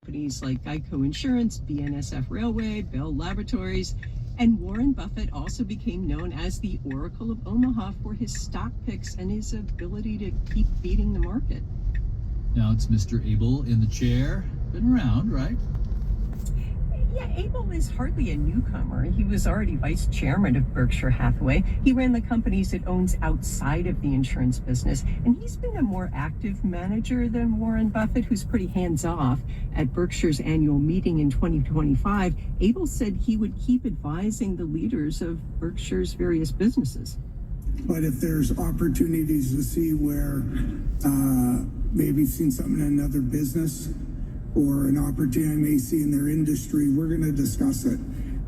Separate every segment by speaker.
Speaker 1: Companies like Geico Insurance, BNSF Railway, Bell Laboratories, and Warren Buffett also became known as the Oracle of Omaha for his stock picks and his ability to keep beating the market.
Speaker 2: Now it's Mr. Abel in the chair. Been around, right?
Speaker 1: Yeah, Abel is hardly a newcomer. He was already vice chairman of Berkshire Hathaway. He ran the companies it owns outside of the insurance business, and he's been a more active manager than Warren Buffett, who's pretty hands-off. At Berkshire's annual meeting in 2025, Abel said he would keep advising the leaders of Berkshire's various businesses.
Speaker 3: But if there's opportunities to see where maybe seen something in another business or an opportunity I may see in their industry, we're going to discuss it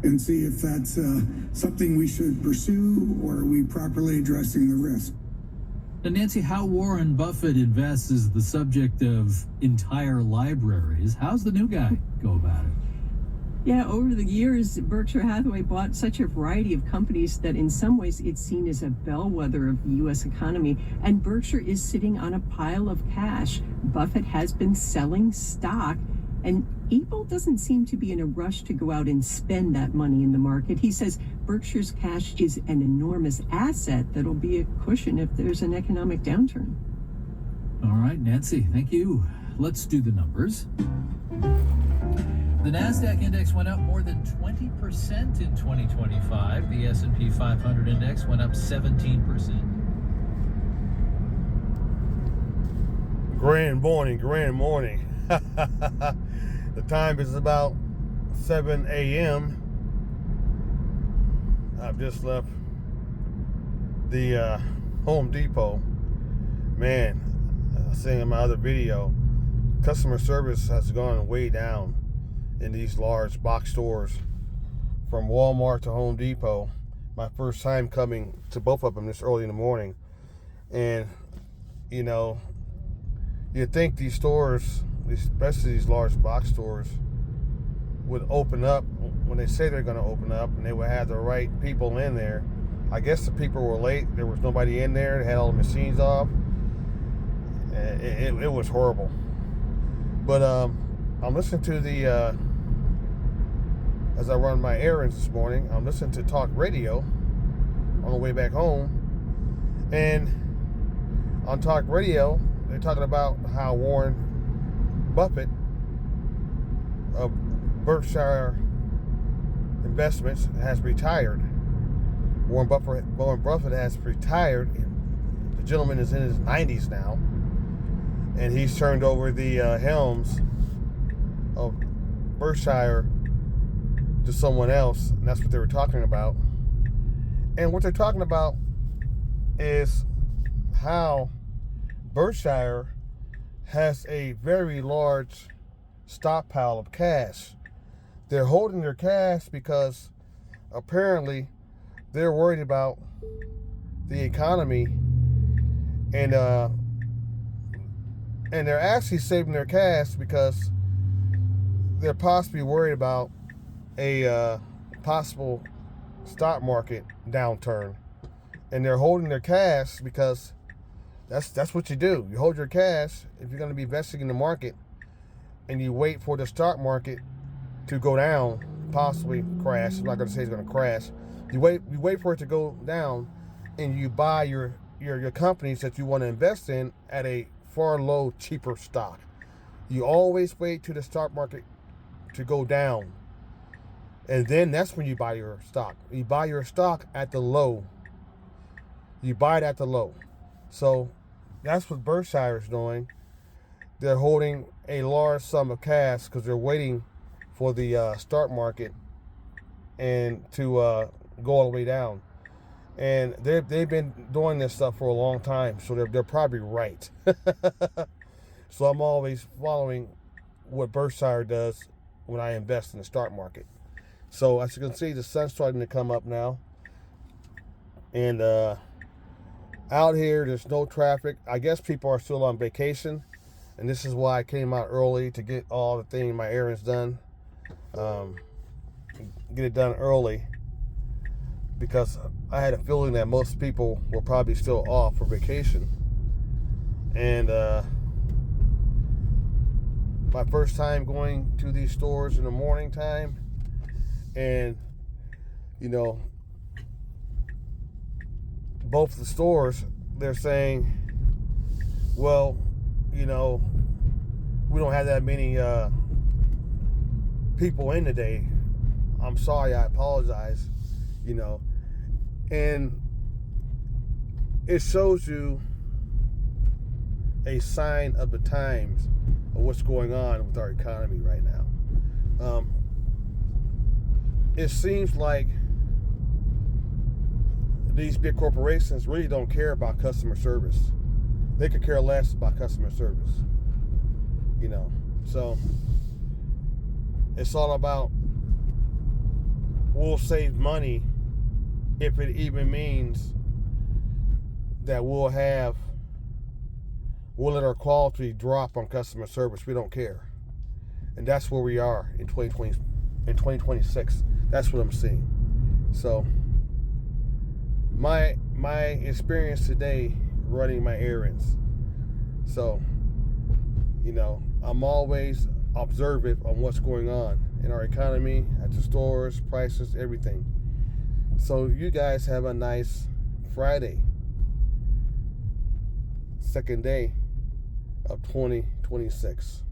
Speaker 3: and see if that's something we should pursue or are we properly addressing the risk.
Speaker 2: And Nancy, how Warren Buffett invests is the subject of entire libraries. How's the new guy go about it?
Speaker 1: Yeah, over the years, Berkshire Hathaway bought such a variety of companies that in some ways it's seen as a bellwether of the U.S. economy, and Berkshire is sitting on a pile of cash. Buffett has been selling stock, and Abel doesn't seem to be in a rush to go out and spend that money in the market. He says Berkshire's cash is an enormous asset that'll be a cushion if there's an economic downturn.
Speaker 2: All right, Nancy, thank you. Let's do the numbers. The NASDAQ index went up more than 20% in 2025. The S&P 500 index went up 17%.
Speaker 4: Grand morning. The time is about 7 a.m. I've just left the Home Depot. Man, I was saying in my other video, customer service has gone way down in these large box stores from Walmart to Home Depot. My first time coming to both of them this early in the morning. And, you know, you'd think these stores, especially these large box stores, would open up when they say they're going to open up and they would have the right people in there. I guess the people were late. There was nobody in there. They had all the machines off. It was horrible. But I'm listening to the as I run my errands this morning, I'm listening to talk radio on the way back home. And on talk radio, they're talking about how Warren Buffett of Berkshire Investments has retired. Warren Buffett has retired. The gentleman is in his 90s now. And he's turned over the helms of Berkshire to someone else, and that's what they were talking about. And what they're talking about is how Berkshire has a very large stockpile of cash. They're holding their cash because apparently they're worried about the economy, and they're actually saving their cash because they're possibly worried about a possible stock market downturn. And they're holding their cash because that's what you do. You hold your cash if you're going to be investing in the market, and you wait for the stock market to go down, possibly crash. I'm not going to say it's going to crash. You wait for it to go down, and you buy your companies that you want to invest in at a far low, cheaper stock. You always wait to the stock market to go down, and then that's when you buy your stock. You buy your stock at the low. You buy it at the low. So that's what Berkshire is doing. They're holding a large sum of cash because they're waiting for the stock market and to go all the way down. And they've been doing this stuff for a long time, so they're probably right. So I'm always following what Berkshire does when I invest in the stock market. So as you can see, the sun's starting to come up now. And out here, there's no traffic. I guess people are still on vacation. And this is why I came out early, to get all the things, my errands done. Get it done early, because I had a feeling that most people were probably still off for vacation. And my first time going to these stores in the morning time, and you know, both the stores, they're saying, well, you know, we don't have that many people in today. I'm sorry, I apologize, you know. And it shows you a sign of the times of what's going on with our economy right now. It seems like these big corporations really don't care about customer service. They could care less about customer service, you know. So it's all about, we'll save money if it even means that we'll let our quality drop on customer service. We don't care. And that's where we are in 2026. That's what I'm seeing. So my experience today running my errands. So, you know, I'm always observant on what's going on in our economy, at the stores, prices, everything. So you guys have a nice Friday, second day of 2026.